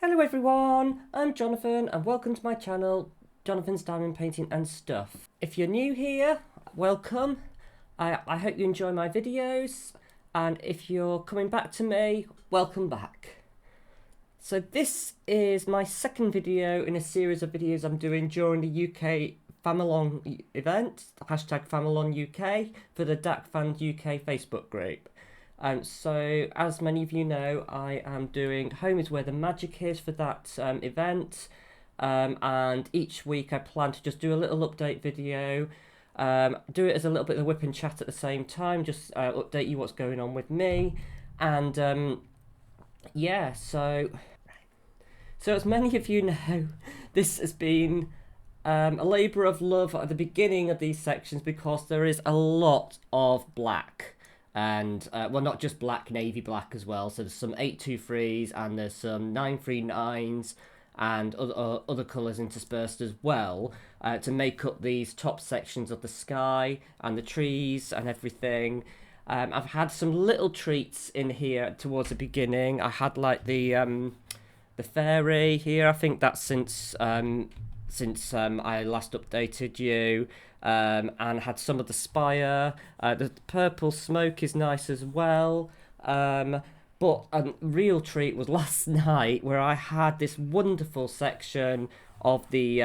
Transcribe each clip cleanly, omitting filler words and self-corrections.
Hello everyone, I'm Jonathan and welcome to my channel, Jonathan's Diamond Painting and Stuff. If you're new here, welcome. I hope you enjoy my videos, and if you're coming back to me, welcome back. So this is my second video in a series of videos I'm doing during the UK Famalong event, hashtag FamalongUK, for the DAC Fans UK Facebook group. So, as many of you know, I am doing Home is Where the Magic Is for that event. And each week I plan to just do a little update video. Do it as a little bit of WIP and Chat at the same time, just update you what's going on with me. And yeah, so as many of you know, this has been a labour of love at the beginning of these sections because there is a lot of black. And well, not just black, navy black as well. So there's some 823s and there's some 939s and other colours interspersed as well to make up these top sections of the sky and the trees and everything. I've had some little treats in here towards the beginning. I had like the fairy here. I think that's since I last updated you. And had some of the spire. The purple smoke is nice as well. But a real treat was last night where I had this wonderful section of the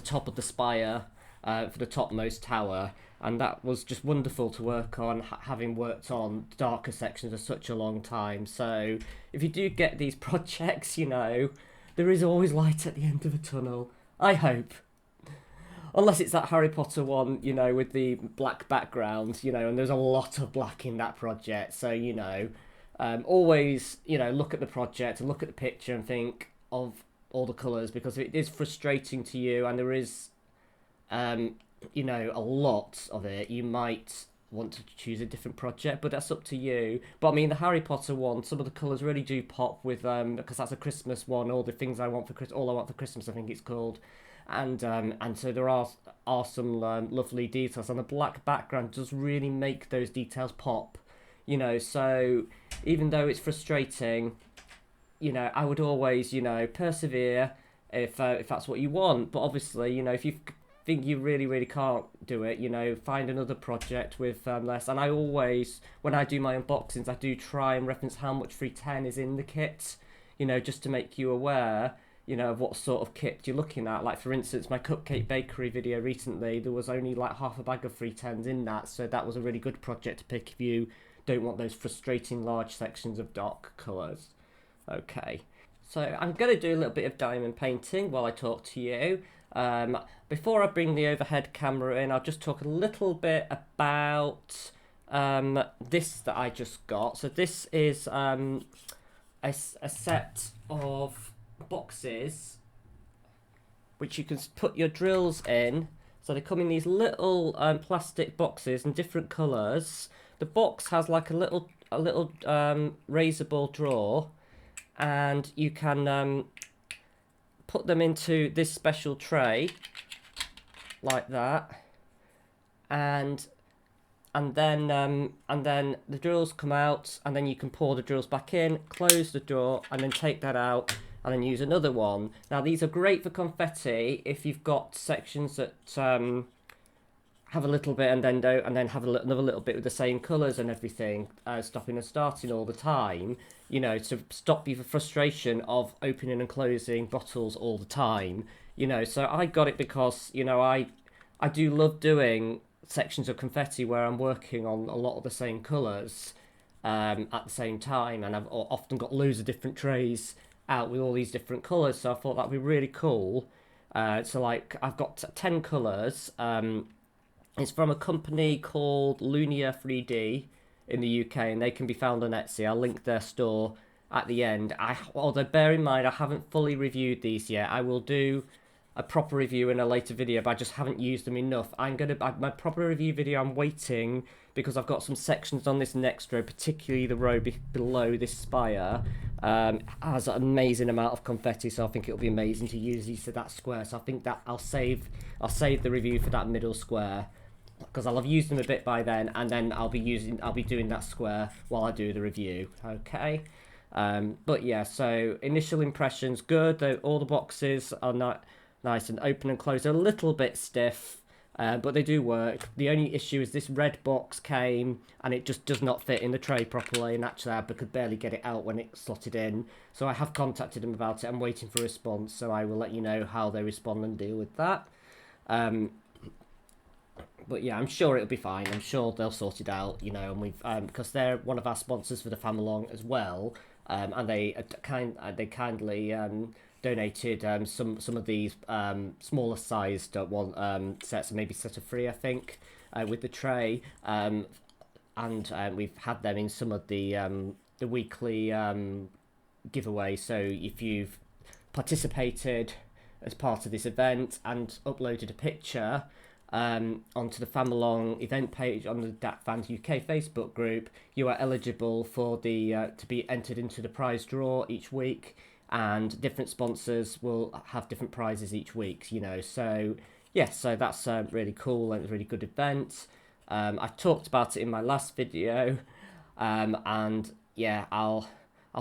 top of the spire for the topmost tower, and that was just wonderful to work on, having worked on darker sections for such a long time. So if you do get these projects, you know, there is always light at the end of a tunnel. I hope. Unless it's that Harry Potter one, you know, with the black background, you know, and there's a lot of black in that project. So, you know, always, you know, look at the project and look at the picture and think of all the colours, because it is frustrating to you and there is, you know, a lot of it. You might want to choose a different project, but that's up to you. But I mean, the Harry Potter one, some of the colours really do pop with, because that's a Christmas one, all the things I want for Christmas, all I want for Christmas, I think it's called. And so there are some lovely details, and the black background does really make those details pop, you know. So even though it's frustrating, you know, I would always, you know, persevere if that's what you want. But obviously, you know, if you think you really can't do it, you know, find another project with less. And I always, when I do my unboxings, I do try and reference how much 310 is in the kit, you know, just to make you aware, you know, of what sort of kit you're looking at. Like, for instance, my cupcake bakery video recently, there was only like half a bag of 310s in that, so that was a really good project to pick if you don't want those frustrating large sections of dark colours. Okay, so I'm going to do a little bit of diamond painting while I talk to you. Before I bring the overhead camera in, I'll just talk a little bit about this that I just got. So this is a set of boxes which you can put your drills in. So they come in these little plastic boxes in different colours. The box has like a little razor ball drawer, and you can put them into this special tray like that, and then the drills come out, and then you can pour the drills back in, close the door, and then take that out and then use another one. Now these are great for confetti if you've got sections that have a little bit and then don't, and then have another little bit with the same colours and everything, stopping and starting all the time, you know, to stop you the frustration of opening and closing bottles all the time, you know. So I got it because, you know, I do love doing sections of confetti where I'm working on a lot of the same colours at the same time, and I've often got loads of different trays out with all these different colours, so I thought that'd be really cool. So like, I've got 10 colours. It's from a company called Lunia 3D in the UK, and they can be found on Etsy. I'll link their store at the end. Although bear in mind, I haven't fully reviewed these yet. I will do a proper review in a later video, but I just haven't used them enough. My proper review video, I'm waiting, because I've got some sections on this next row, particularly the row below this spire, has an amazing amount of confetti, so I think it'll be amazing to use these to that square. So I think that I'll save the review for that middle square, because I'll have used them a bit by then, and then I'll be doing that square while I do the review. Okay. But yeah, so initial impressions good. Though all the boxes are not nice and open and closed, a little bit stiff. But they do work. The only issue is this red box came and it just does not fit in the tray properly, and actually I could barely get it out when it slotted in. So I have contacted them about it. I'm waiting for a response, so I will let you know how they respond and deal with that. But yeah, I'm sure it'll be fine. I'm sure they'll sort it out, you know, and we've because they're one of our sponsors for the Familong as well, and they kindly donated some of these smaller sized sets, maybe set of three, I think, with the tray, and we've had them in some of the weekly giveaway. So if you've participated as part of this event and uploaded a picture onto the Familong event page on the Dat Fans UK Facebook group, you are eligible for the to be entered into the prize draw each week, and different sponsors will have different prizes each week, you know. So yeah, so that's really cool and it's a really good event. I talked about it in my last video, and yeah, I'll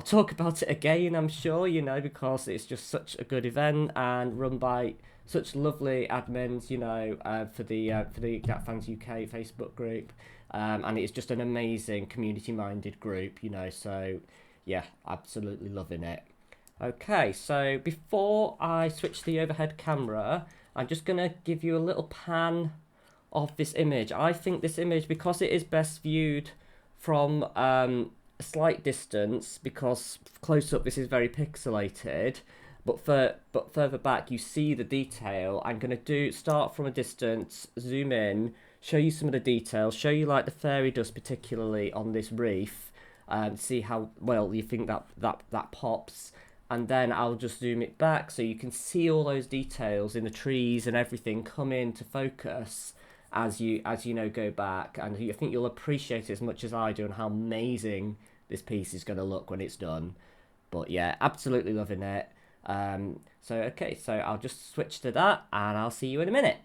talk about it again, I'm sure, you know, because it's just such a good event and run by such lovely admins, you know, for the Dat Fans UK Facebook group, and it's just an amazing community-minded group, you know. So yeah, absolutely loving it. Okay, so before I switch the overhead camera, I'm just gonna give you a little pan of this image. I think this image, because it is best viewed from a slight distance, because close up this is very pixelated, but further back you see the detail. I'm going to start from a distance, zoom in, show you some of the details, show you like the fairy dust particularly on this reef, and see how well you think that pops. And then I'll just zoom it back so you can see all those details in the trees and everything come into focus as you know go back, and I think you'll appreciate it as much as I do and how amazing this piece is going to look when it's done. But yeah, absolutely loving it. So okay, so I'll just switch to that and I'll see you in a minute.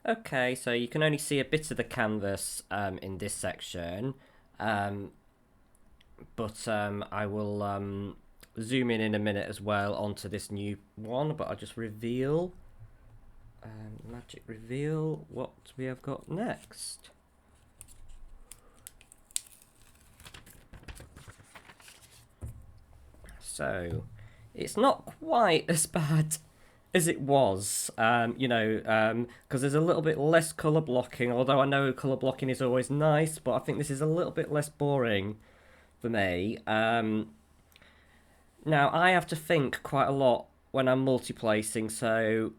Okay, so you can only see a bit of the canvas in this section, but I will zoom in a minute as well onto this new one, but I'll just reveal, magic reveal, what we have got next. So, it's not quite as bad as it was, you know, because there's a little bit less colour blocking, although I know colour blocking is always nice, but I think this is a little bit less boring for me. Now, I have to think quite a lot when I'm multi-placing, so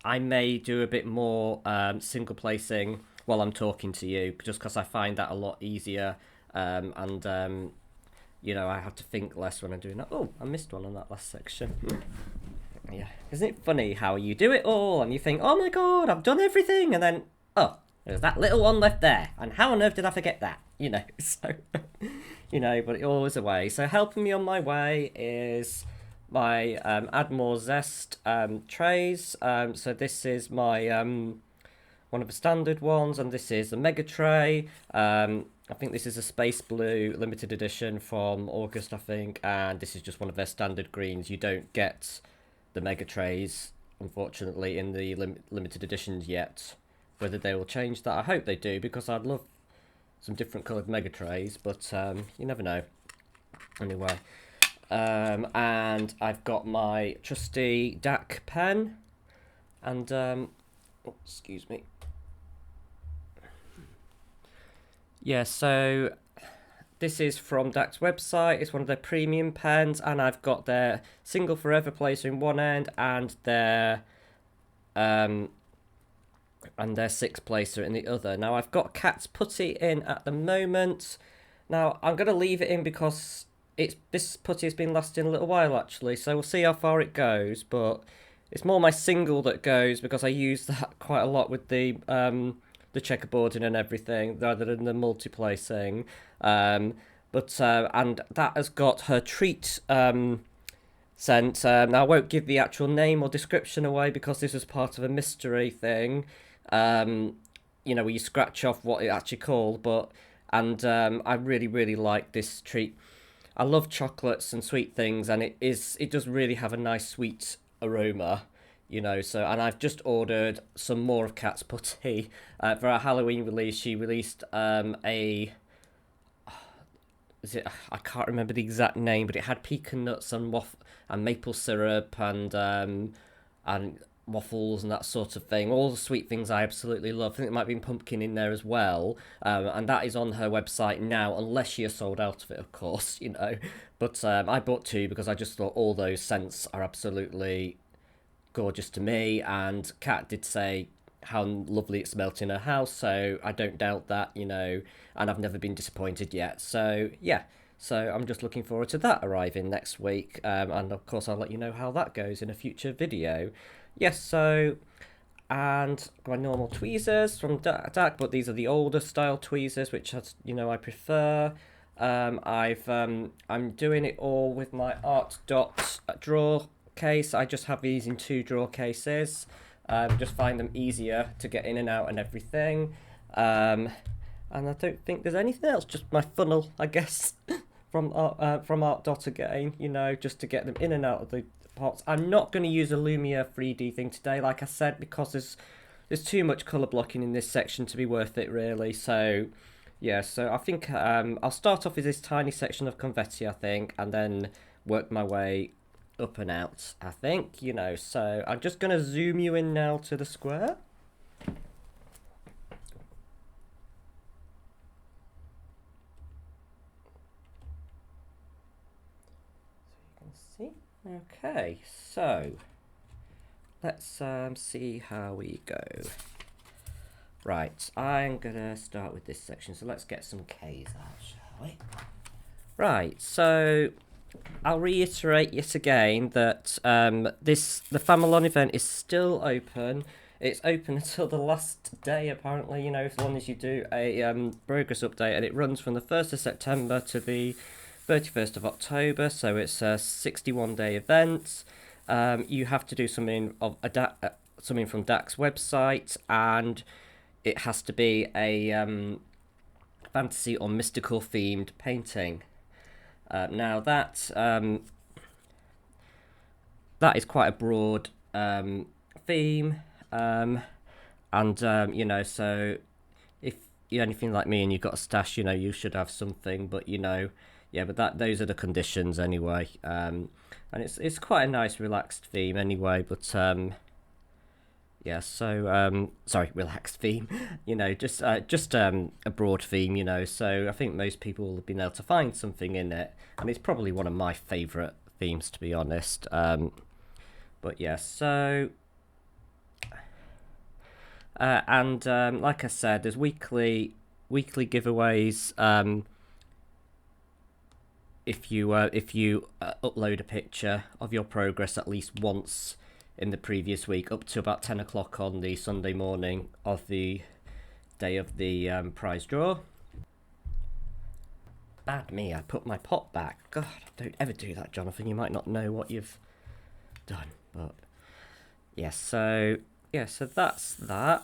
I may do a bit more single placing while I'm talking to you, just because I find that a lot easier, and you know, I have to think less when I'm doing that. Oh, I missed one on that last section. Yeah, isn't it funny how you do it all and you think, oh my god, I've done everything, and then, oh, there's that little one left there, and how on earth did I forget that? You know, so, you know, but it always away. So helping me on my way is my Add More Zest trays. So this is my one of the standard ones, and this is the Mega Tray. I think this is a Space Blue limited edition from August, I think, and this is just one of their standard greens. You don't get the Mega Trays, unfortunately, in the limited editions yet. Whether they will change that, I hope they do, because I'd love some different coloured mega trays, but you never know. Anyway, and I've got my trusty DAC pen, and oh, excuse me. Yeah, so this is from DAC's website. It's one of their premium pens, and I've got their single forever placer in one end and their six placer in the other. Now I've got Cat's putty in at the moment. Now I'm gonna leave it in because this putty has been lasting a little while actually, so we'll see how far it goes. But it's more my single that goes because I use that quite a lot with the checkerboarding and everything rather than the multi-placing. And that has got her treat scent. Now I won't give the actual name or description away because this was part of a mystery thing. You know, where you scratch off what it actually called, I really like this treat. I love chocolates and sweet things, and it does really have a nice sweet aroma, you know. So, and I've just ordered some more of Cat's putty for our Halloween release. She released I can't remember the exact name, but it had pecan nuts and maple syrup and waffles and that sort of thing. All the sweet things I absolutely love. I think there might be pumpkin in there as well. And that is on her website now, unless she has sold out of it, of course, you know. But I bought two because I just thought all those scents are absolutely gorgeous to me. And Kat did say how lovely it smelt in her house, so I don't doubt that, you know. And I've never been disappointed yet. So, yeah. So I'm just looking forward to that arriving next week. And of course, I'll let you know how that goes in a future video. Yes, so, and my normal tweezers from DAC, but these are the older style tweezers, which, you know, I prefer. I'm doing it all with my Art Dot drawer case. I just have these in 2 drawer cases. Just find them easier to get in and out and everything. And I don't think there's anything else, just my funnel, I guess, from Art Dot again, you know, just to get them in and out of the pots. I'm not going to use a Lumia 3D thing today, like I said, because there's too much colour blocking in this section to be worth it, really. So, yeah, so I think I'll start off with this tiny section of confetti, I think, and then work my way up and out, I think, you know. So I'm just going to zoom you in now to the square. Okay, so let's see how we go. Right, I'm gonna start with this section, so let's get some K's out, shall we? Right, so I'll reiterate yet again that the Familon event is still open. It's open until the last day, apparently, you know, as long as you do a progress update, and it runs from the 1st of September to the 31st of October, so it's a 61-day event. You have to do something something from DAC's website, and it has to be a fantasy or mystical themed painting. Now that is quite a broad theme, and you know, so if you're anything like me and you've got a stash, you know, you should have something, but you know. Yeah, but those are the conditions anyway, and it's quite a nice relaxed theme anyway. But yeah, so sorry, relaxed theme, you know, just a broad theme, you know. So I think most people will have been able to find something in it, and it's probably one of my favourite themes, to be honest. But yeah, so like I said, there's weekly giveaways. If you upload a picture of your progress at least once in the previous week, up to about 10 o'clock on the Sunday morning of the day of the prize draw. Bad me, I put my pot back. God, don't ever do that, Jonathan. You might not know what you've done. But yeah, so that's that.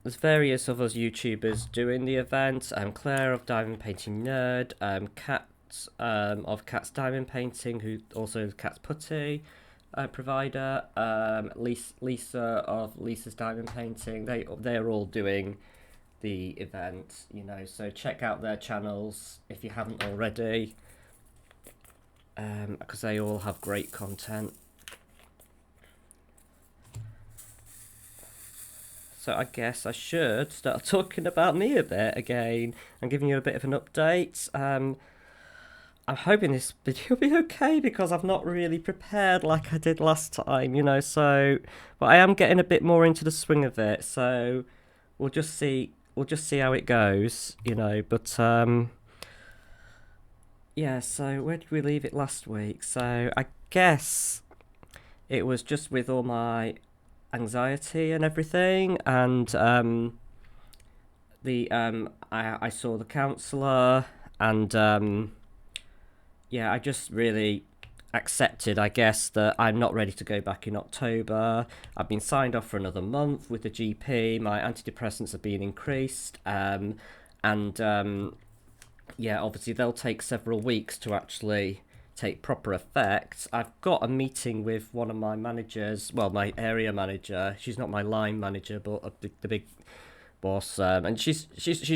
There's various other YouTubers doing the event. Claire of Diamond Painting Nerd, Kat of Cat's Diamond Painting, who also Cat's Putty, provider, Lisa of Lisa's Diamond Painting. They're all doing the event, you know, so check out their channels if you haven't already, because they all have great content. So I guess I should start talking about me a bit again and giving you a bit of an update. I'm hoping this video will be okay because I've not really prepared like I did last time, you know, so, but I am getting a bit more into the swing of it, so we'll just see how it goes, you know, but yeah, so where did we leave it last week? So I guess it was just with all my anxiety and everything, and I saw the counsellor, and yeah, I just really accepted, I guess, that I'm not ready to go back in October. I've been signed off for another month with the GP. My antidepressants have been increased, and yeah, obviously they'll take several weeks to actually take proper effect. I've got a meeting with one of my managers, well, my area manager. She's not my line manager, but the big boss, and she's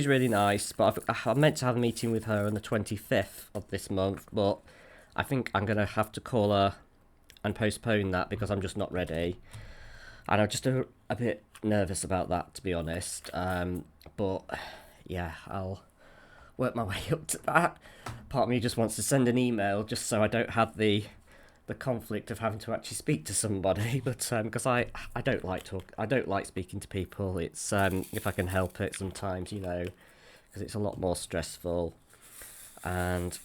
really nice. But I'm meant to have a meeting with her on the 25th of this month, but I think I'm gonna have to call her and postpone that because I'm just not ready, and I'm just a bit nervous about that, to be honest. But yeah, I'll work my way up to that. Part of me just wants to send an email just so I don't have the conflict of having to actually speak to somebody, but because I don't like speaking to people. It's if I can help it sometimes, you know, because it's a lot more stressful. And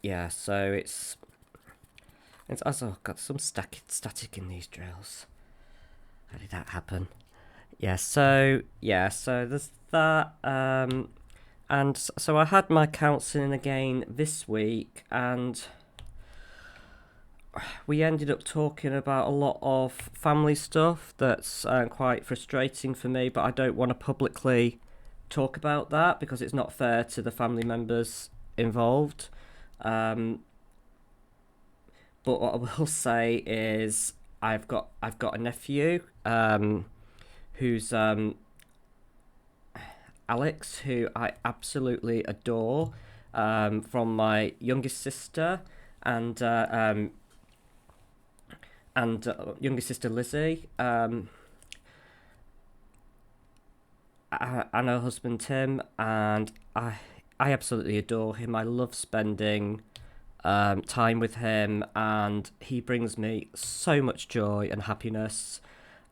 yeah, so it's also got some static in these drills. How did that happen? Yeah, so there's that. And so I had my counselling again this week, and we ended up talking about a lot of family stuff that's quite frustrating for me, but I don't want to publicly talk about that because it's not fair to the family members involved. But what I will say is I've got a nephew who's Alex, who I absolutely adore, from my youngest sister and youngest sister Lizzie, and her husband Tim, and I absolutely adore him. I love spending time with him, and he brings me so much joy and happiness,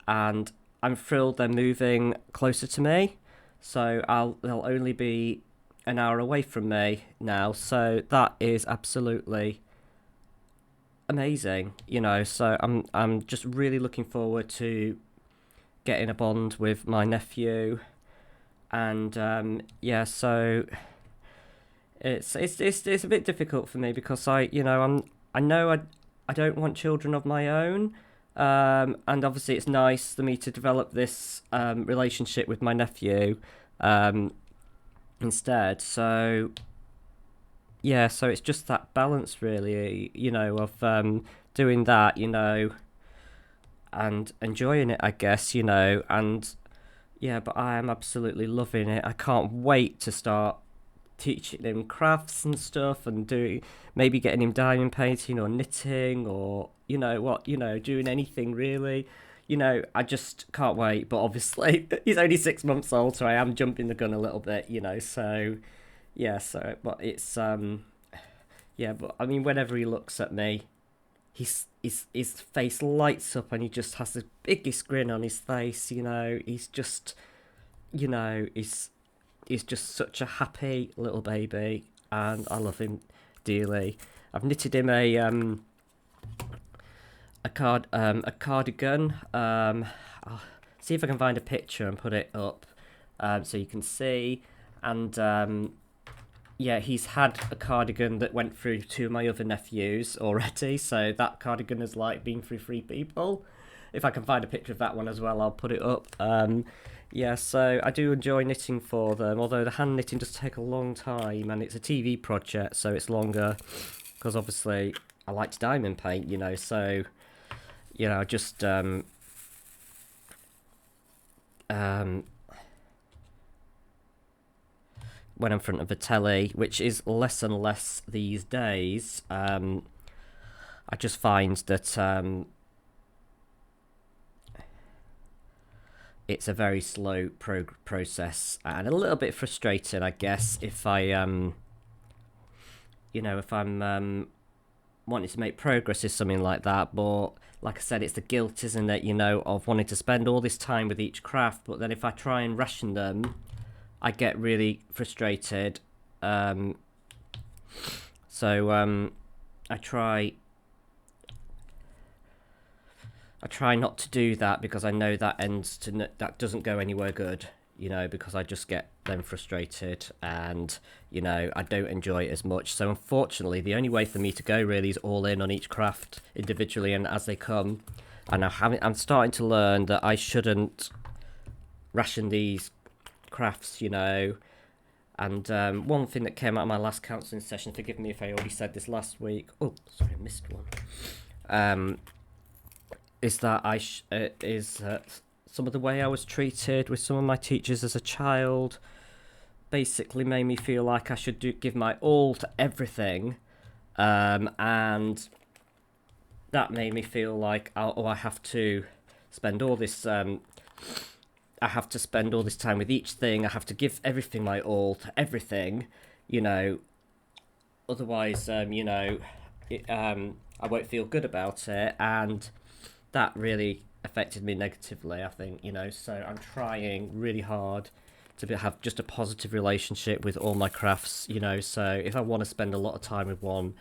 and I'm thrilled they're moving closer to me, so they'll only be an hour away from me now, so that is absolutely amazing, you know. So I'm just really looking forward to getting a bond with my nephew, and yeah, so it's a bit difficult for me because I know I don't want children of my own, and obviously it's nice for me to develop this relationship with my nephew instead. So yeah, so it's just that balance really, you know, of doing that, you know, and enjoying it, I guess, you know, and yeah, but I am absolutely loving it. I can't wait to start teaching him crafts and stuff, and maybe getting him diamond painting or knitting, or doing anything really. You know, I just can't wait. But obviously, he's only 6 months old, so I am jumping the gun a little bit, you know. So yeah, but it's yeah, but I mean, whenever he looks at me, his face lights up, and he just has the biggest grin on his face. You know, he's just, you know, he's just such a happy little baby, and I love him dearly. I've knitted him a cardigan. I'll see if I can find a picture and put it up, so you can see. And yeah, he's had a cardigan that went through two of my other nephews already, so that cardigan has like been through 3 people. If I can find a picture of that one as well, I'll put it up. Yeah, so I do enjoy knitting for them, although the hand knitting does take a long time, and it's a TV project, so it's longer, because obviously I like to diamond paint, you know, so you know, just when I'm in front of a telly, which is less and less these days, I just find that it's a very slow process and a little bit frustrating, I guess, if I you know, if I'm wanting to make progress is something like that. But like I said, it's the guilt, isn't it, you know, of wanting to spend all this time with each craft, but then if I try and ration them, I get really frustrated. So I try not to do that, because I know that that doesn't go anywhere good, you know, because I just get then frustrated and, you know, I don't enjoy it as much. So unfortunately, the only way for me to go really is all in on each craft individually and as they come. And I'm starting to learn that I shouldn't ration these crafts, you know. And one thing that came out of my last counselling session, forgive me if I already said this last week. Oh, sorry, I missed one. Is that some of the way I was treated with some of my teachers as a child basically made me feel like I should give my all to everything, and that made me feel like I have to spend all this I have to spend all this time with each thing. I have to give everything my all to everything, you know. Otherwise, you know, I won't feel good about it, and that really affected me negatively, I think, you know. So I'm trying really hard to have just a positive relationship with all my crafts, you know. So if I want to spend a lot of time with one,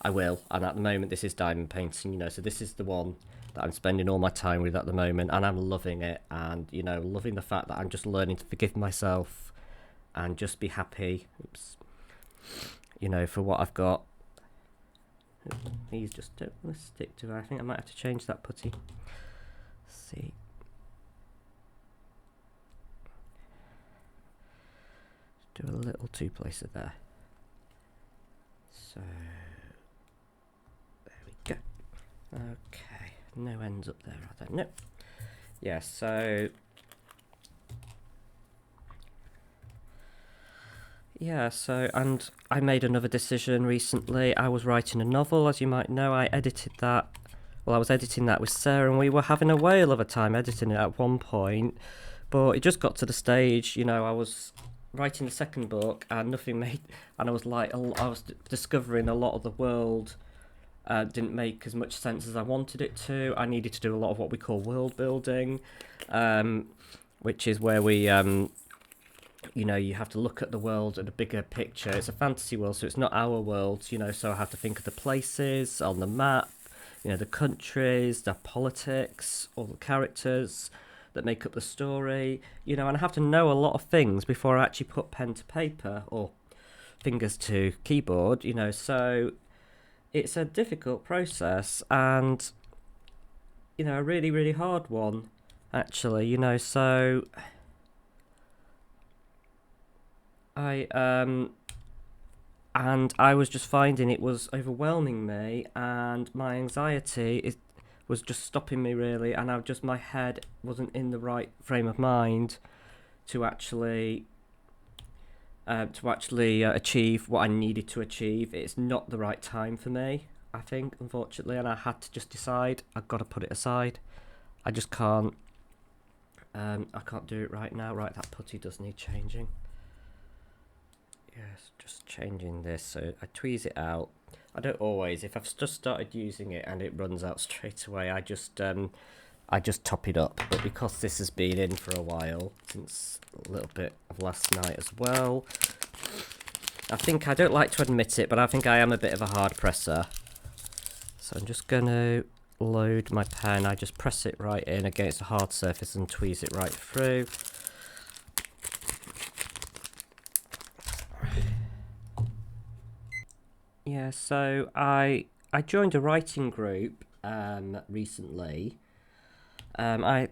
I will. And at the moment, this is diamond painting, you know. So this is the one that I'm spending all my time with at the moment, and I'm loving it. And, you know, loving the fact that I'm just learning to forgive myself and just be happy, you know, for what I've got. These just don't want to stick to it. I think I might have to change that putty. Let's see. Do a little two-placer there. So there we go. Okay, no ends up there, are there? No. Yeah, so and I made another decision recently. I was writing a novel, as you might know. I edited that. Well, I was editing that with Sarah, and we were having a whale of a time editing it at one point. But it just got to the stage, you know, I was writing the second book, and nothing made. And I was like, I was discovering a lot of the world didn't make as much sense as I wanted it to. I needed to do a lot of what we call world building, which is where we you know, you have to look at the world at a bigger picture. It's a fantasy world, so it's not our world, you know, so I have to think of the places on the map, you know, the countries, the politics, all the characters that make up the story, you know, and I have to know a lot of things before I actually put pen to paper or fingers to keyboard, you know, so it's a difficult process and, you know, a really, really hard one, actually, you know, so and I was just finding it was overwhelming me, and my anxiety was just stopping me really, and my head wasn't in the right frame of mind to actually achieve what I needed to achieve. It's not the right time for me, I think, unfortunately, and I had to just decide I've got to put it aside. I just can't. I can't do it right now. Right, that putty does need changing. Yes, just changing this so I tweeze it out. I don't always. If I've just started using it and it runs out straight away, I just top it up. But because this has been in for a while, since a little bit of last night as well, I think, I don't like to admit it, but I think I am a bit of a hard presser. So I'm just going to load my pen. I just press it right in against a hard surface and tweeze it right through. Yeah, so I joined a writing group recently. I've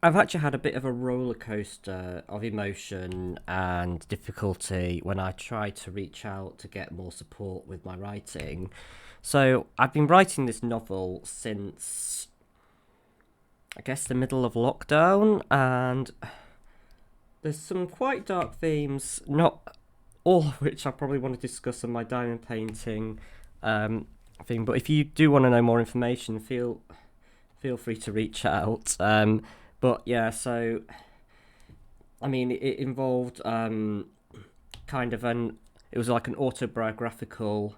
actually had a bit of a roller coaster of emotion and difficulty when I tried to reach out to get more support with my writing. So I've been writing this novel since I guess, the middle of lockdown, and there's some quite dark themes, not all of which I probably want to discuss on my diamond painting thing. But if you do want to know more information, feel free to reach out. But yeah, so I mean, it involved kind of it was like an autobiographical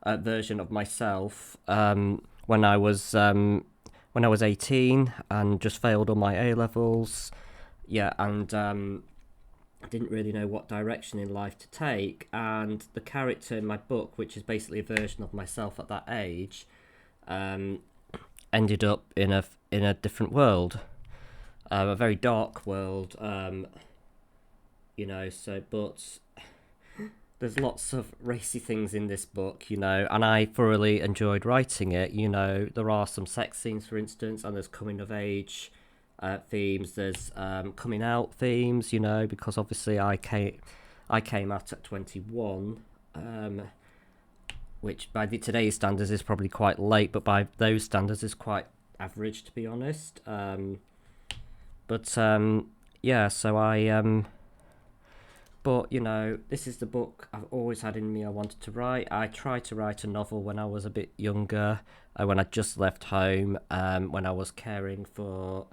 version of myself when I was 18 and just failed all my A levels. Yeah, and I didn't really know what direction in life to take. And the character in my book, which is basically a version of myself at that age, ended up in a different world, a very dark world. So but there's lots of racy things in this book, and I thoroughly enjoyed writing it. There are some sex scenes, for instance, and there's coming of age themes. There's coming out themes, because obviously I came out at 21, which by today's standards is probably quite late, but by those standards is quite average, to be honest. Yeah, so I. But, this is the book I've always had in me I wanted to write. I tried to write a novel when I was a bit younger, when I just left home, when I was caring for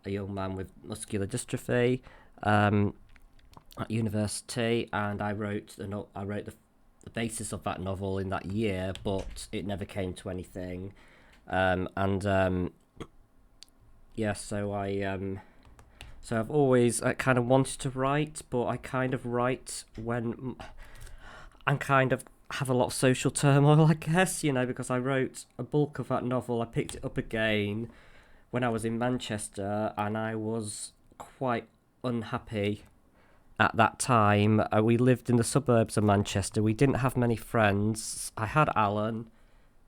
a young man with muscular dystrophy at university, and I wrote the basis of that novel in that year, but it never came to anything. So I've always kind of wanted to write, but I kind of write when I kind of have a lot of social turmoil, I guess, because I wrote a bulk of that novel. I picked it up again when I was in Manchester, and I was quite unhappy at that time. We lived in the suburbs of Manchester. We didn't have many friends. I had Alan,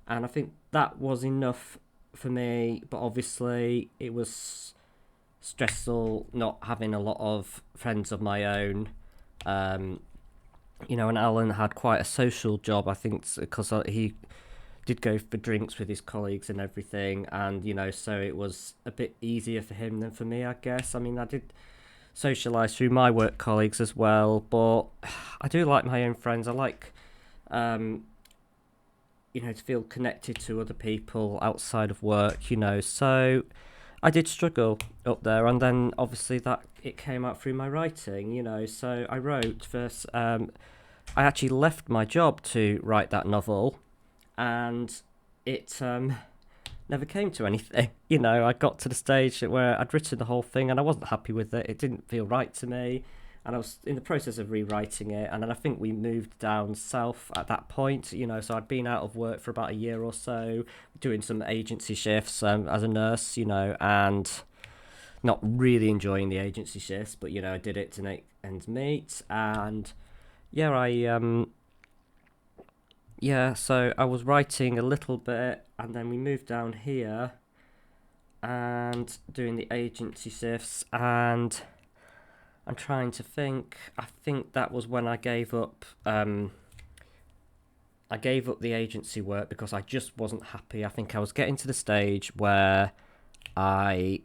and I think that was enough for me, but obviously it was stressful not having a lot of friends of my own. And Alan had quite a social job, I think, because he did go for drinks with his colleagues and everything, and so it was a bit easier for him than for me, I guess. I mean, I did socialise through my work colleagues as well, but I do like my own friends. I like to feel connected to other people outside of work, so I did struggle up there, and then obviously that it came out through my writing, so I wrote first. I actually left my job to write that novel, and it never came to anything. I got to the stage where I'd written the whole thing and I wasn't happy with it. It didn't feel right to me, and I was in the process of rewriting it. And then I think we moved down south at that point, so I'd been out of work for about a year or so, doing some agency shifts as a nurse, and not really enjoying the agency shifts, but I did it to make ends meet. And so I was writing a little bit, and then we moved down here and doing the agency shifts, and I'm trying to think. I think that was when I gave up. I gave up the agency work because I just wasn't happy. I think I was getting to the stage where I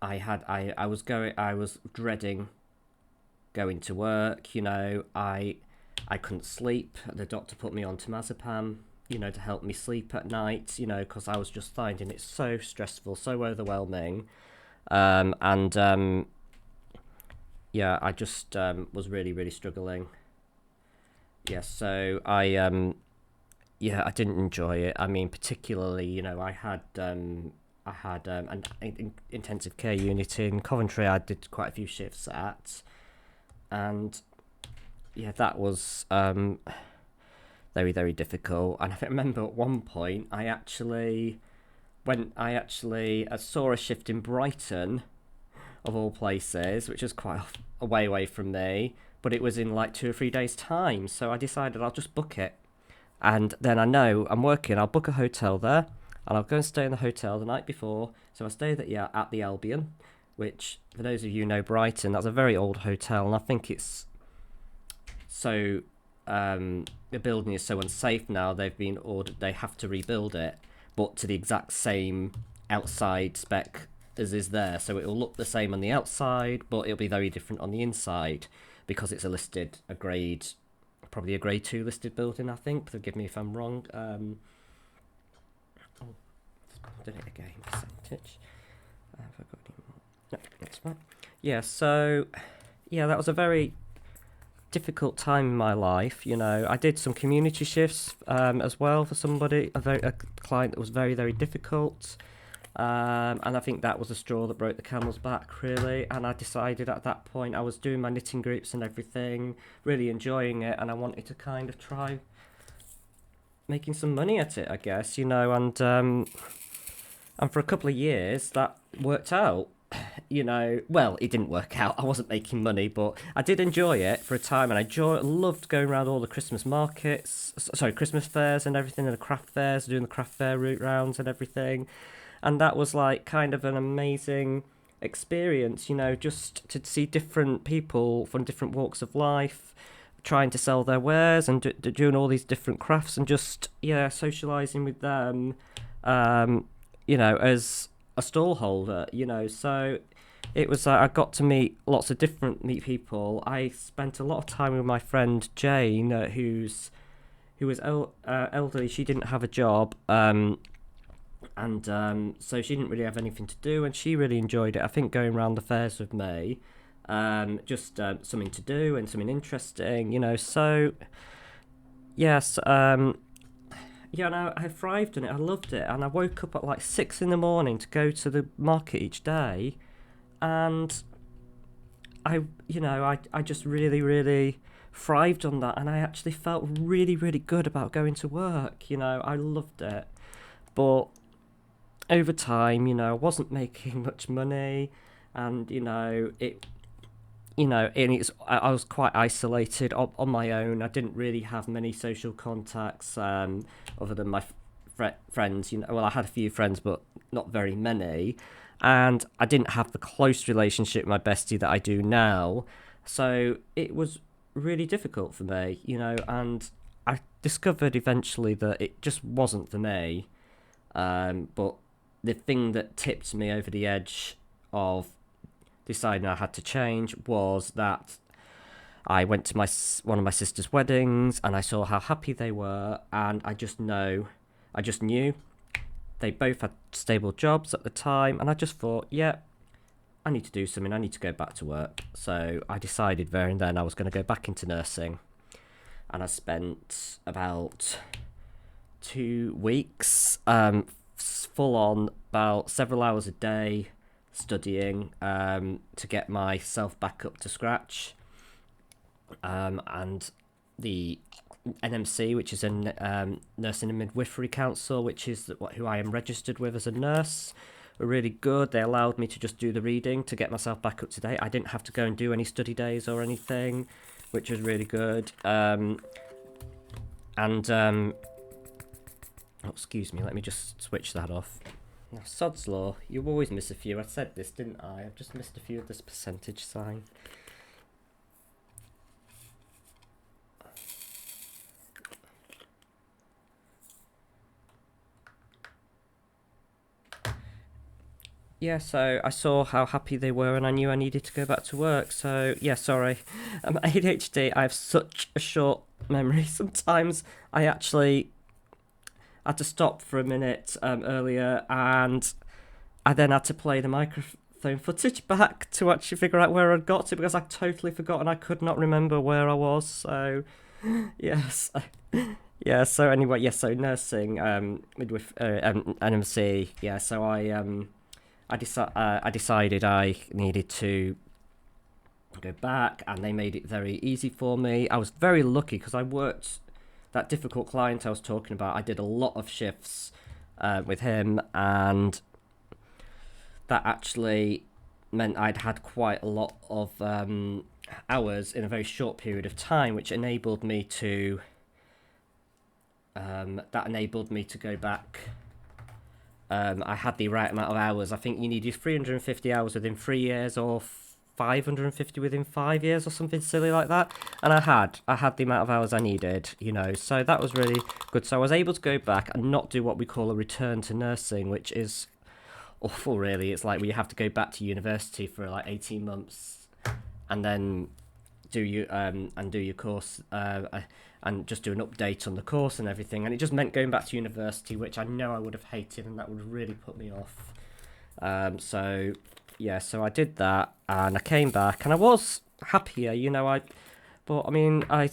was dreading going to work. I couldn't sleep. The doctor put me on temazepam, to help me sleep at night, because I was just finding it so stressful, so overwhelming. I just was really, really struggling. Yeah, so I didn't enjoy it. I mean, particularly, I had an intensive care unit in Coventry. I did quite a few shifts at, and that was very, very difficult. And I remember at one point I saw a shift in Brighton, of all places, which is quite a way away from me, but it was in like 2 or 3 days time, so I decided I'll just book it. And then I know I'm working, I'll book a hotel there, and I'll go and stay in the hotel the night before. So I stayed at the Albion, which, for those of you who know Brighton, that's a very old hotel, and I think it's so the building is so unsafe now. They've been ordered; they have to rebuild it, but to the exact same outside spec as is there, so it will look the same on the outside, but it'll be very different on the inside because it's probably a grade 2 listed building, I think. Forgive me if I'm wrong. Did it again? Percentage. Have I got any more? No, that's fine. Yeah. So, yeah, that was a very difficult time in my life. I did some community shifts as well for somebody, a client that was very, very difficult. And I think that was a straw that broke the camel's back, really. And I decided at that point, I was doing my knitting groups and everything, really enjoying it, and I wanted to kind of try making some money at it, I guess, and for a couple of years that worked out. Well, it didn't work out. I wasn't making money, but I did enjoy it for a time, and I loved going around all the Christmas Christmas fairs and everything, and the craft fairs, doing the craft fair route rounds and everything. And that was like kind of an amazing experience, just to see different people from different walks of life trying to sell their wares and doing all these different crafts and just, socialising with them, as a stall holder, So it was I got to meet lots of different people. I spent a lot of time with my friend Jane, who was elderly. She didn't have a job. So she didn't really have anything to do, and she really enjoyed it. I think going around the fairs with me, just something to do and something interesting, So, yes, and I thrived in it. I loved it, and I woke up at like 6 in the morning to go to the market each day, and I just really, really thrived on that, and I actually felt really, really good about going to work. I loved it, but over time, I wasn't making much money, and I was quite isolated on my own. I didn't really have many social contacts other than my friends. Well, I had a few friends, but not very many, and I didn't have the close relationship with my bestie that I do now. So it was really difficult for me, and I discovered eventually that it just wasn't for me. But the thing that tipped me over the edge of deciding I had to change was that I went to one of my sister's weddings, and I saw how happy they were, and I just knew they both had stable jobs at the time, and I just thought, I need to do something. I need to go back to work. So I decided there and then I was going to go back into nursing, and I spent about 2 weeks full on, about several hours a day studying to get myself back up to scratch. And the NMC, which is a Nursing and Midwifery Council, which is who I am registered with as a nurse, were really good. They allowed me to just do the reading to get myself back up to date. I didn't have to go and do any study days or anything, which was really good. Excuse me, let me just switch that off. Now, sod's law, you always miss a few. I said this, didn't I? I've just missed a few of this percentage sign. Yeah, so I saw how happy they were, and I knew I needed to go back to work. So, yeah, sorry. ADHD, I have such a short memory. Sometimes I actually had to stop for a minute earlier, and I then had to play the microphone footage back to actually figure out where I'd got to, because I totally forgot and I could not remember where I was. So, yes. Yeah, so anyway, so nursing, NMC, yeah, so I decided I needed to go back, and they made it very easy for me. I was very lucky because I worked, that difficult client I was talking about, I did a lot of shifts with him, and that actually meant I'd had quite a lot of hours in a very short period of time, which enabled me to go back. I had the right amount of hours. I think you needed 350 hours within 3 years, or 550 within 5 years, or something silly like that. And I had the amount of hours I needed, so that was really good. So I was able to go back and not do what we call a return to nursing, which is awful, really. It's like we have to go back to university for like 18 months and then do your course and just do an update on the course and everything. And it just meant going back to university, which I know I would have hated, and that would have really put me off. So I did that, and I came back, and I was happier, But I mean, I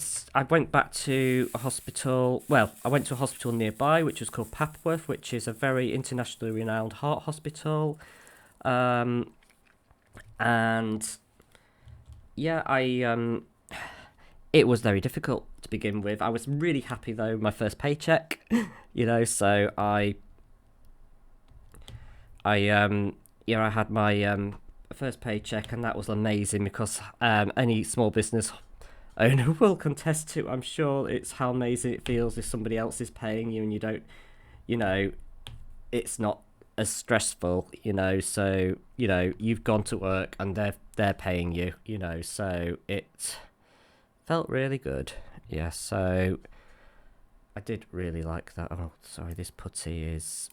went back to a hospital. Well, I went to a hospital nearby, which was called Papworth, which is a very internationally renowned heart hospital. And yeah, it was very difficult to begin with. I was really happy though, my first paycheck, So I had my first paycheck, and that was amazing because any small business owner will contest to, I'm sure, it's how amazing it feels if somebody else is paying you and you don't, it's not as stressful, so, you've gone to work and they're paying you, so it felt really good. Yeah, so I did really like that. Oh, sorry, this putty is,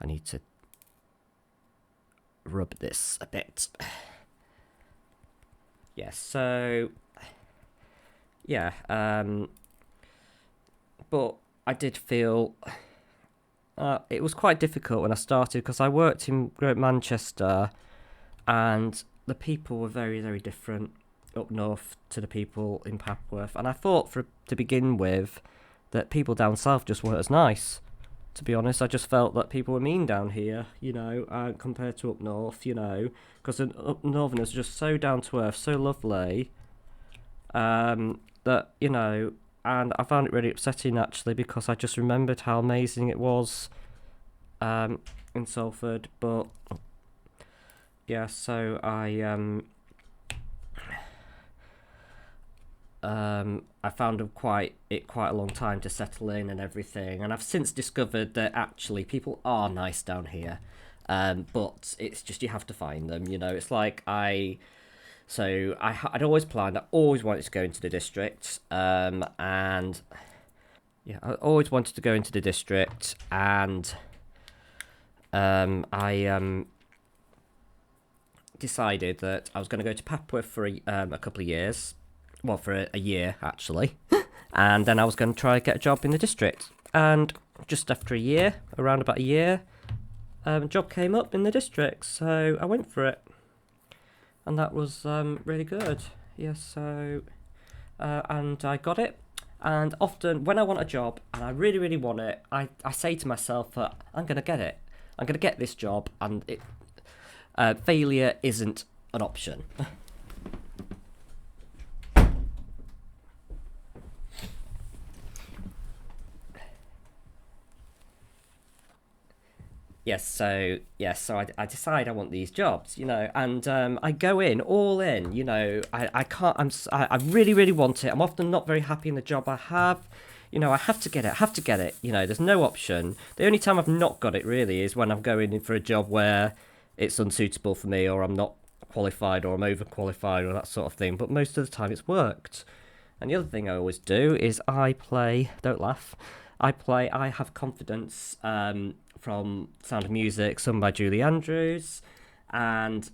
I need to rub this a bit. Yeah, so yeah, but I did feel it was quite difficult when I started because I worked in Great Manchester, and the people were very, very different up north to the people in Papworth, and I thought to begin with that people down south just weren't as nice. To be honest, I just felt that people were mean down here, compared to up north, because up northerners are just so down to earth, so lovely. That, and I found it really upsetting actually, because I just remembered how amazing it was in Salford. But yeah, so I found quite a long time to settle in and everything, and I've since discovered that actually people are nice down here, but it's just you have to find them. It's like I'd always planned. I always wanted to go into the district, and yeah, I always wanted to go into the district, and I decided that I was going to go to Papworth for a couple of years. Well, for a year actually, and then I was going to try to get a job in the district. And just after a year, around about a year, a job came up in the district, so I went for it. And that was really good. Yes, so and I got it. And often when I want a job and I really, really want it, I say to myself that I'm going to get it. I'm going to get this job, and failure isn't an option. So I decide I want these jobs, and I go in all in, I can't, I really, really want it. I'm often not very happy in the job I have, I have to get it, there's no option. The only time I've not got it really is when I'm going in for a job where it's unsuitable for me, or I'm not qualified, or I'm overqualified, or that sort of thing. But most of the time it's worked. And the other thing I always do is I play, don't laugh, I have confidence, from Sound of Music, sung by Julie Andrews, and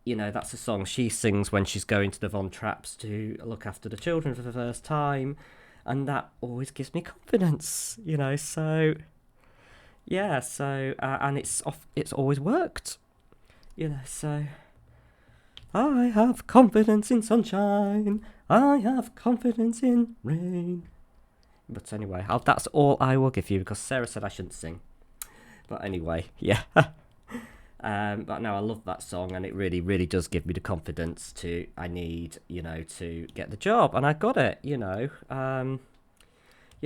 that's a song she sings when she's going to the Von Trapps to look after the children for the first time, and that always gives me confidence, so yeah, and it's always worked, so I have confidence in sunshine, I have confidence in rain. But anyway, that's all I will give you, because Sarah said I shouldn't sing. But anyway, yeah. But no, I love that song, and it really, really does give me the confidence I need, to get the job. And I got it, Yeah,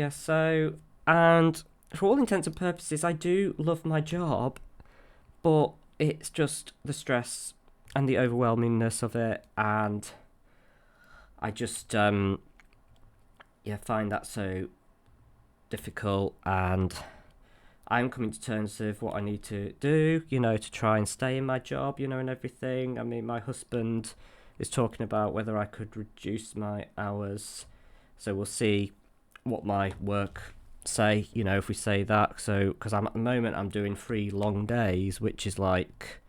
so, and for all intents and purposes, I do love my job, but it's just the stress and the overwhelmingness of it, and I just, find that so difficult, and I'm coming to terms with what I need to do, to try and stay in my job, and everything. I mean, my husband is talking about whether I could reduce my hours, so we'll see what my work say, you know, if we say that, so because I'm at the moment I'm doing 3 long days, which is like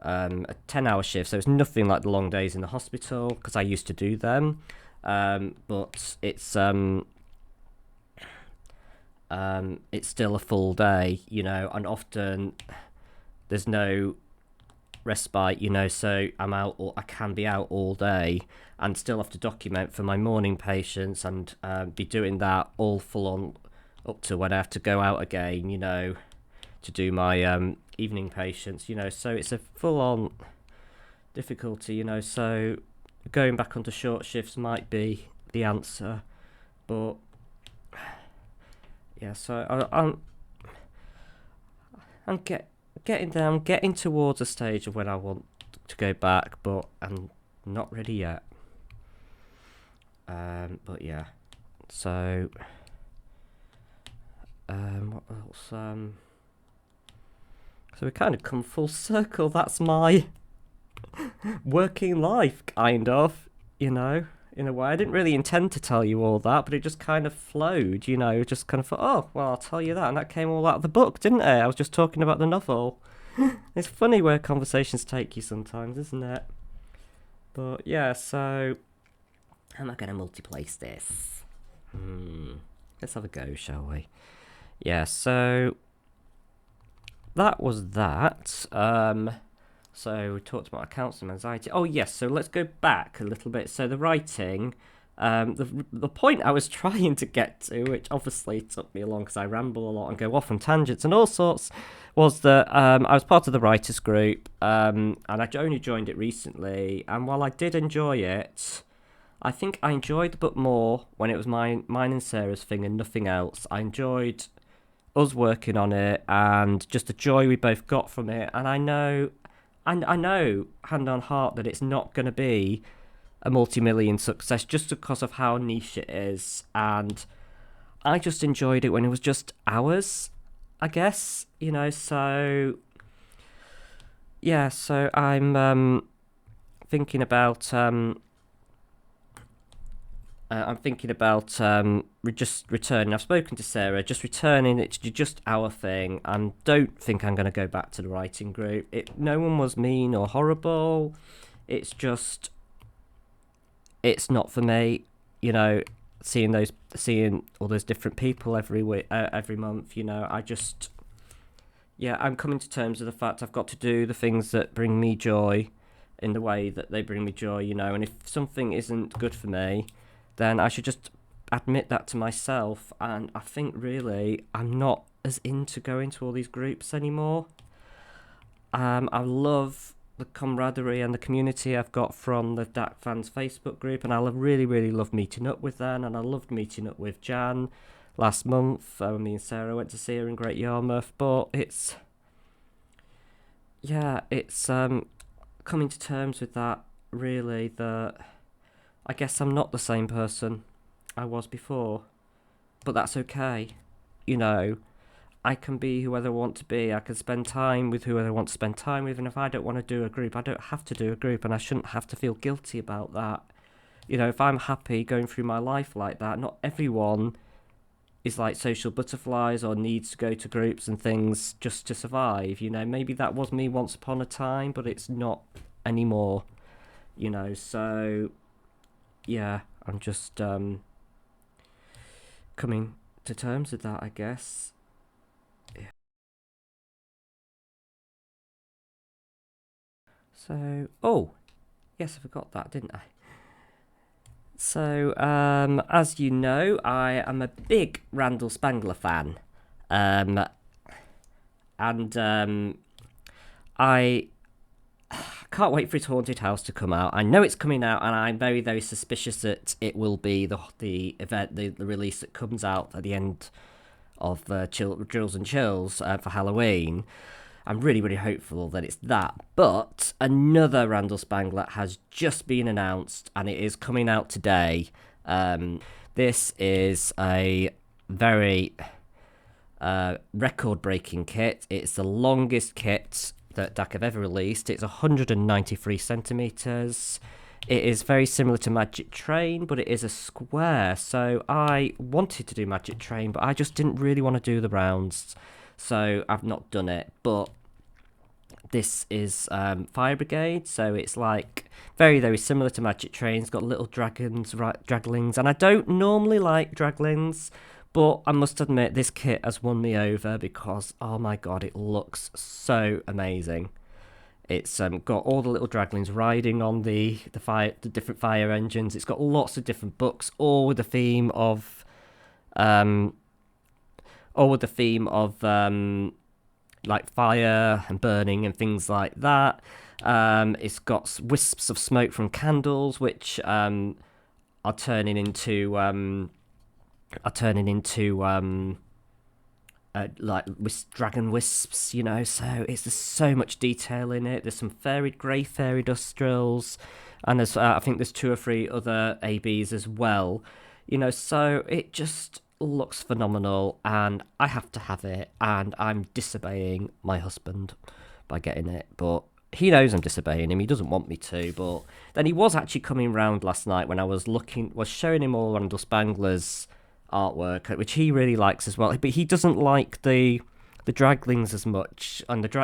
a 10-hour shift, so it's nothing like the long days in the hospital because I used to do them, but it's still a full day, you know, and often there's no respite, you know, so I'm out, or I can be out all day and still have to document for my morning patients and be doing that all full on up to when I have to go out again, you know, to do my evening patients, you know, so it's a full on difficulty, you know, so going back onto short shifts might be the answer, but yeah, so I'm getting there. I'm getting towards a stage of when I want to go back, but I'm not ready yet. But yeah, so what else? So we kind of come full circle. That's my working life, kind of, you know, in a way. I didn't really intend to tell you all that, but it just kind of flowed, you know, just kind of thought, oh, well, I'll tell you that. And that came all out of the book, didn't it? I was just talking about the novel. It's funny where conversations take you sometimes, isn't it? But yeah, so how am I going to multiplace this? Let's have a go, shall we? Yeah, so that was that. So we talked about counselling anxiety. Oh yes, so let's go back a little bit. So the writing, the point I was trying to get to, which obviously took me along because I ramble a lot and go off on tangents and all sorts, was that I was part of the writers group, and I only joined it recently. And while I did enjoy it, I think I enjoyed the book more when it was mine and Sarah's thing and nothing else. I enjoyed us working on it and just the joy we both got from it. And I know, hand on heart, that it's not going to be a multi-million success just because of how niche it is. And I just enjoyed it when it was just ours, I guess, you know. So yeah, so I'm thinking about just returning. I've spoken to Sarah, just returning it to just our thing, and don't think I'm going to go back to the writing group. No one was mean or horrible. It's just, it's not for me, you know. Seeing all those different people every week, every month, you know. I'm coming to terms with the fact I've got to do the things that bring me joy in the way that they bring me joy, you know. And if something isn't good for me, then I should just admit that to myself. And I think really I'm not as into going to all these groups anymore. I love the camaraderie and the community I've got from the DAC Fans Facebook group, and I really, really love meeting up with them. And I loved meeting up with Jan last month. Me and Sarah went to see her in Great Yarmouth. But it's coming to terms with that, really, that I guess I'm not the same person I was before, but that's okay. You know, I can be whoever I want to be. I can spend time with whoever I want to spend time with, and if I don't want to do a group, I don't have to do a group, and I shouldn't have to feel guilty about that. You know, if I'm happy going through my life like that, not everyone is like social butterflies or needs to go to groups and things just to survive. You know, maybe that was me once upon a time, but it's not anymore. You know, so yeah, I'm just coming to terms with that, I guess. Yeah. So, oh, yes, I forgot that, didn't I? So, as you know, I am a big Randall Spangler fan, and I can't wait for his Haunted House to come out. I know it's coming out, and I'm very, very suspicious that it will be the event, the release that comes out at the end of Drills and Chills for Halloween. I'm really, really hopeful that it's that. But another Randall Spangler has just been announced, and it is coming out today. This is a very record-breaking kit. It's the longest kit that DAC have ever released. It's 193 centimeters. It is very similar to Magic Train, but it is a square. So I wanted to do Magic Train, but I just didn't really want to do the rounds. So I've not done it. But this is Fire Brigade, so it's like very, very similar to Magic Train. It's got little dragons, draglings, and I don't normally like draglings, but I must admit this kit has won me over because, oh my god, it looks so amazing. It's got all the little draglings riding on the different fire engines. It's got lots of different books, all with the theme of, like fire and burning and things like that. It's got wisps of smoke from candles, which are turning into like dragon wisps, you know. So it's just so much detail in it. There's some grey fairy dust drills, and there's I think there's 2 or 3 other ABs as well, you know. So it just looks phenomenal, and I have to have it, and I'm disobeying my husband by getting it, but he knows I'm disobeying him. He doesn't want me to, but then he was actually coming round last night when I was showing him all Randall Spangler's artwork, which he really likes as well, but he doesn't like the draglings as much, and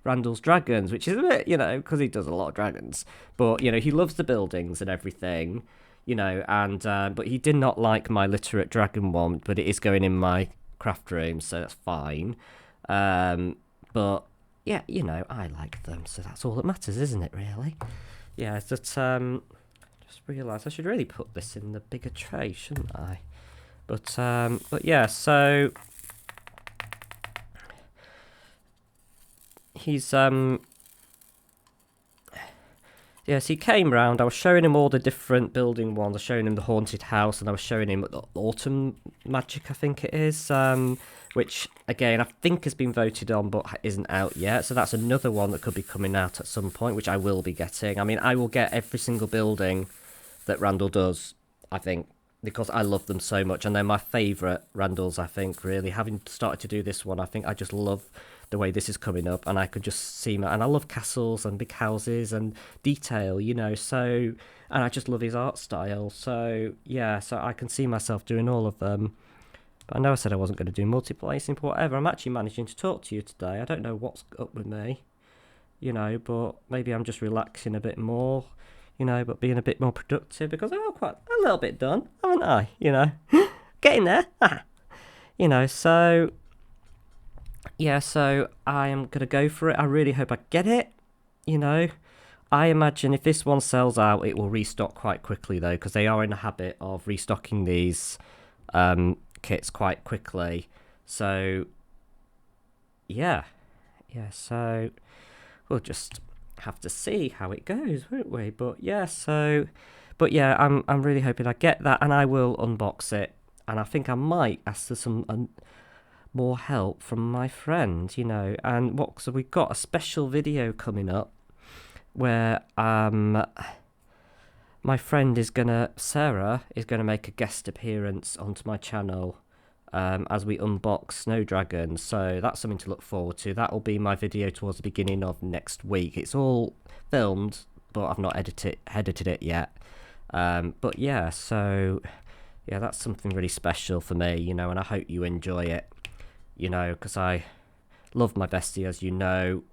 Randall's dragons, which is a bit, you know, because he does a lot of dragons, but, you know, he loves the buildings and everything, you know, and but he did not like my literate dragon one, but it is going in my craft room, so that's fine. But yeah, you know, I like them, so that's all that matters, isn't it, really? Yeah, it's just realised I should really put this in the bigger tray, shouldn't I? But yeah, so he's yes, he came round. I was showing him all the different building ones. I was showing him the haunted house, and I was showing him autumn magic, I think it is, which again I think has been voted on but isn't out yet. So that's another one that could be coming out at some point, which I will be getting. I mean, I will get every single building that Randall does, I think, because I love them so much, and they're my favourite Randalls, I think, really. Having started to do this one, I think I just love the way this is coming up, and I could just see and I love castles and big houses and detail, you know, so, and I just love his art style, so yeah, so I can see myself doing all of them. But I know I said I wasn't going to do multi-placing, but whatever. I'm actually managing to talk to you today. I don't know what's up with me, you know, but maybe I'm just relaxing a bit more, you know, but being a bit more productive, because I'm quite a little bit done, haven't I? You know, getting there. You know, so yeah, so I am going to go for it. I really hope I get it, you know. I imagine if this one sells out, it will restock quite quickly, though, because they are in a habit of restocking these kits quite quickly. So, yeah, so we'll just have to see how it goes, won't we? But yeah, I'm really hoping I get that, and I will unbox it, and I think I might ask for some more help from my friend, you know. And so we've got a special video coming up where my friend Sarah is gonna make a guest appearance onto my channel as we unbox Snow Dragon. So that's something to look forward to. That will be my video towards the beginning of next week. It's all filmed, but I've not edited it yet. But yeah, so yeah, that's something really special for me, you know, and I hope you enjoy it, you know, because I love my bestie, as you know,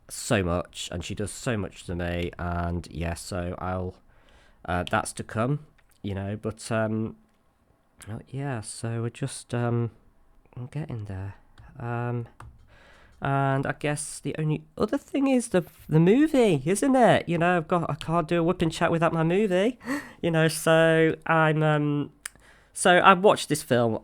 so much, and she does so much to me. And yeah, so I'll that's to come, you know. But yeah, so we're just getting there. And I guess the only other thing is the movie, isn't it? You know, I can't do a WIP and Chat without my movie, you know. So I watched this film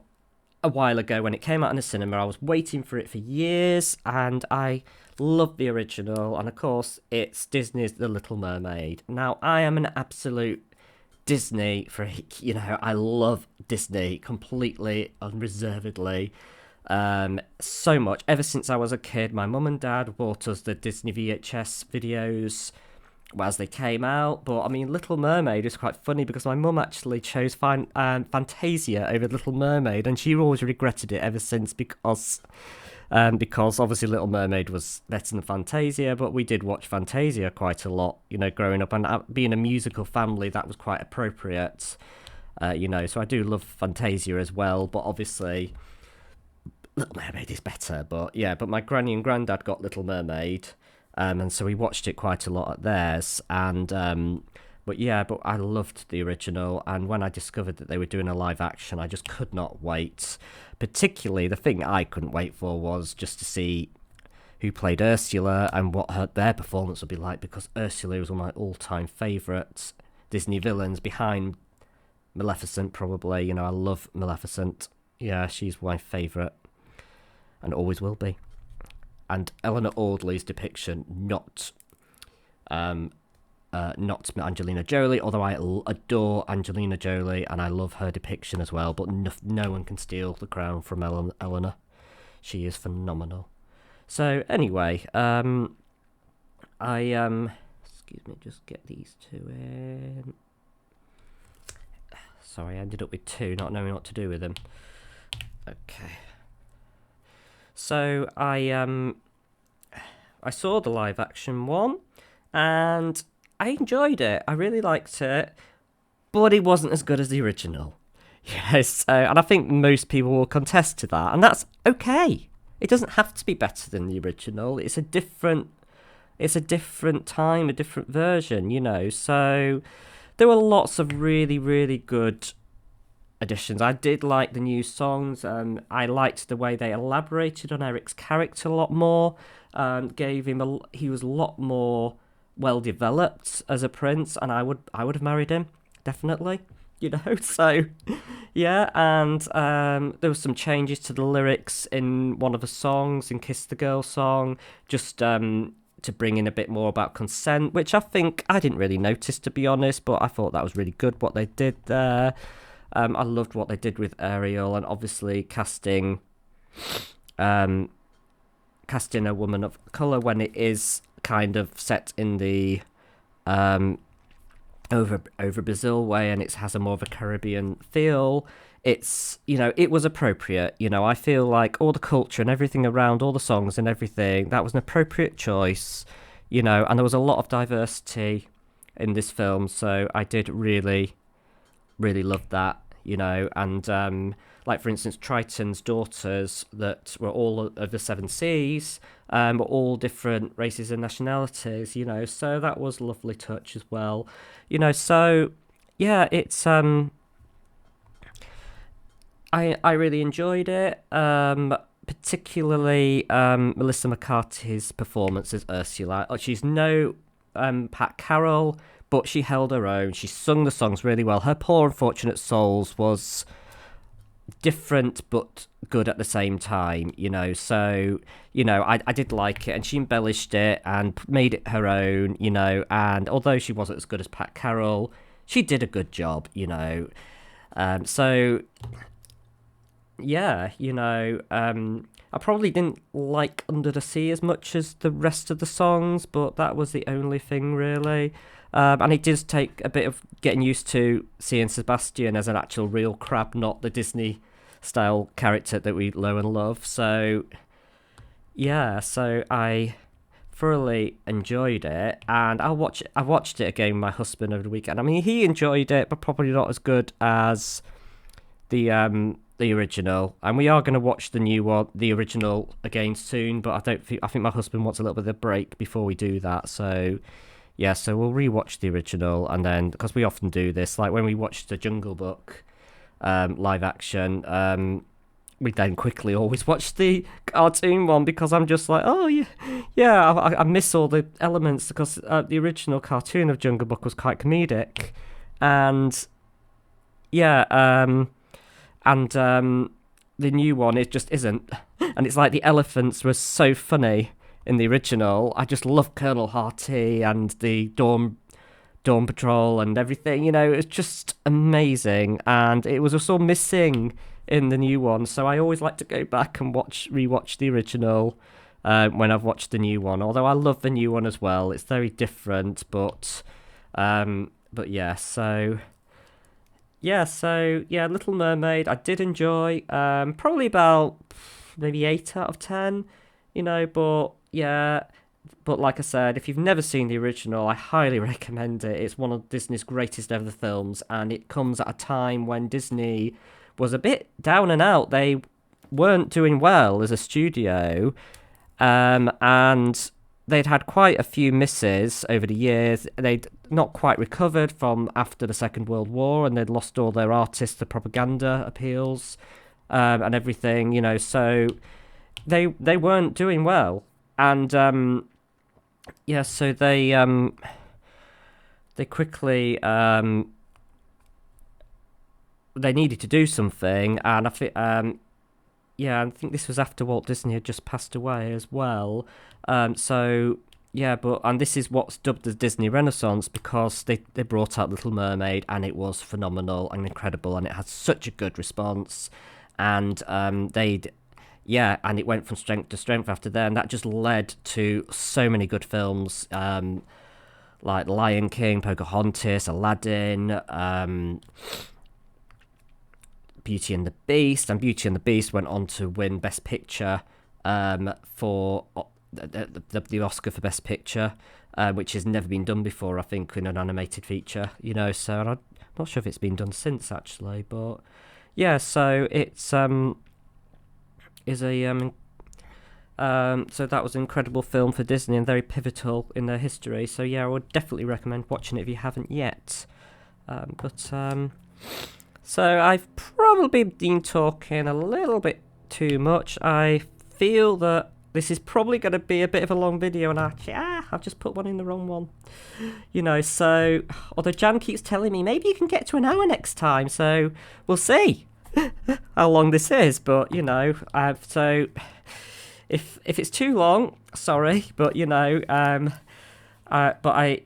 a while ago when it came out in the cinema. I was waiting for it for years, and I love the original. And of course, it's Disney's The Little Mermaid. Now, I am an absolute Disney freak, you know. I love Disney completely, unreservedly, so much. Ever since I was a kid, my mum and dad bought us the Disney VHS videos as they came out. But I mean, Little Mermaid is quite funny because my mum actually chose Fantasia over Little Mermaid, and she always regretted it ever since, because because obviously Little Mermaid was better than Fantasia, but we did watch Fantasia quite a lot, growing up, and being a musical family, that was quite appropriate, so I do love Fantasia as well, but obviously Little Mermaid is better. But my granny and granddad got Little Mermaid, and so we watched it quite a lot at theirs, and but I loved the original, and when I discovered that they were doing a live action, I just could not wait. Particularly, the thing I couldn't wait for was just to see who played Ursula and what their performance would be like, because Ursula was one of my all-time favourite Disney villains, behind Maleficent probably. I love Maleficent. Yeah, she's my favourite, and always will be. And Eleanor Audley's depiction, not Angelina Jolie, although I adore Angelina Jolie and I love her depiction as well, but no one can steal the crown from Eleanor. She is phenomenal. So anyway, excuse me, just get these two in. Sorry, I ended up with two, not knowing what to do with them. Okay. So I saw the live action one, and I enjoyed it. I really liked it, but it wasn't as good as the original. Yes, and I think most people will contest to that, and that's okay. It doesn't have to be better than the original. It's a different time, a different version, So there were lots of really, really good additions. I did like the new songs. I liked the way they elaborated on Eric's character a lot more. Gave him he was a lot more well developed as a prince, and I would have married him, definitely. So yeah, and there was some changes to the lyrics in one of the songs, in Kiss the Girl song, just to bring in a bit more about consent, which I think I didn't really notice, to be honest, but I thought that was really good what they did there. I loved what they did with Ariel, and obviously casting a woman of colour when it is kind of set in the over Brazil way, and it has a more of a Caribbean feel. It's it was appropriate. I feel like all the culture and everything around, all the songs and everything, that was an appropriate choice. And there was a lot of diversity in this film, so I did really, really love that. And like, for instance, Triton's daughters that were all of the Seven Seas, were all different races and nationalities, so that was a lovely touch as well. So yeah, it's I really enjoyed it, particularly Melissa McCarthy's performance as Ursula. She's no Pat Carroll, but she held her own. She sung the songs really well. Her Poor Unfortunate Souls was different but good at the same time, So, I did like it, and she embellished it and made it her own, And although she wasn't as good as Pat Carroll, she did a good job, So, yeah, I probably didn't like Under the Sea as much as the rest of the songs, but that was the only thing, really. And it does take a bit of getting used to seeing Sebastian as an actual real crab, not the Disney-style character that we know and love. So, yeah, so I thoroughly enjoyed it, and I watched it again with my husband over the weekend. I mean, he enjoyed it, but probably not as good as the original. And we are going to watch the new one, the original, again soon. But I think my husband wants a little bit of a break before we do that. So yeah, so we'll rewatch the original, and then, because we often do this, like when we watched the Jungle Book live action, we then quickly always watch the cartoon one, because I'm just like, oh yeah, I miss all the elements, because the original cartoon of Jungle Book was quite comedic, and yeah, and the new one, it just isn't, and it's like the elephants were so funny in the original. I just love Colonel Hearty and the Dawn Patrol and everything, it's just amazing, and it was also missing in the new one, so I always like to go back and rewatch the original when I've watched the new one, although I love the new one as well. It's very different, but yeah, so Little Mermaid I did enjoy, probably about maybe 8 out of 10, you know, but yeah. But like I said, if you've never seen the original, I highly recommend it. It's one of Disney's greatest ever films, and it comes at a time when Disney was a bit down and out. They weren't doing well as a studio, and they'd had quite a few misses over the years. They'd not quite recovered from after the Second World War, and they'd lost all their artists to propaganda appeals, and everything, you know, so they weren't doing well. And yeah, so they quickly they needed to do something, and I think yeah, I think this was after Walt Disney had just passed away as well. So yeah, and this is what's dubbed as Disney Renaissance, because they brought out Little Mermaid, and it was phenomenal and incredible, and it had such a good response, and yeah, and it went from strength to strength after there, and that just led to so many good films, like Lion King, Pocahontas, Aladdin, Beauty and the Beast, and Beauty and the Beast went on to win Best Picture for the Oscar for Best Picture, which has never been done before, I think, in an animated feature, you know, so I'm not sure if it's been done since, actually, but yeah, so it's is a so that was an incredible film for Disney and very pivotal in their history. So yeah, I would definitely recommend watching it if you haven't yet. So I've probably been talking a little bit too much. I feel that this is probably going to be a bit of a long video, and I've just put one in the wrong one. You know, so although Jan keeps telling me maybe you can get to an hour next time, so we'll see how long this is, but you know, so if it's too long, sorry, but you know, but I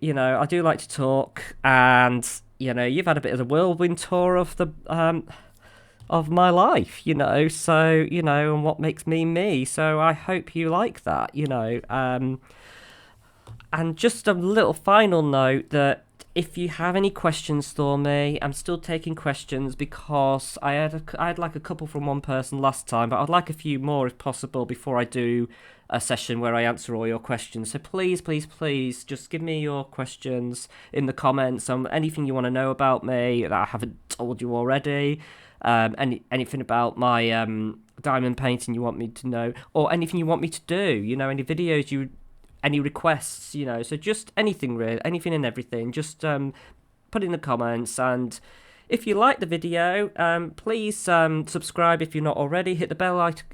do like to talk, and you know, you've had a bit of the whirlwind tour of the of my life, you know, so you know, and what makes me me. So I hope you like that, you know, and just a little final note that if you have any questions for me, I'm still taking questions, because I had like a couple from one person last time, but I'd like a few more if possible before I do a session where I answer all your questions. So please, please, please, just give me your questions in the comments on anything you want to know about me that I haven't told you already. Anything about my diamond painting you want me to know, or anything you want me to do, you know, any videos any requests, you know, so just anything really, anything and everything, just put in the comments. And if you like the video, please subscribe if you're not already, hit the bell icon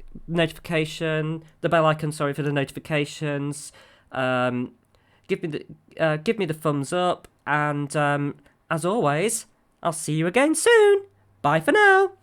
for the notifications, give me the thumbs up, and as always, I'll see you again soon. Bye for now.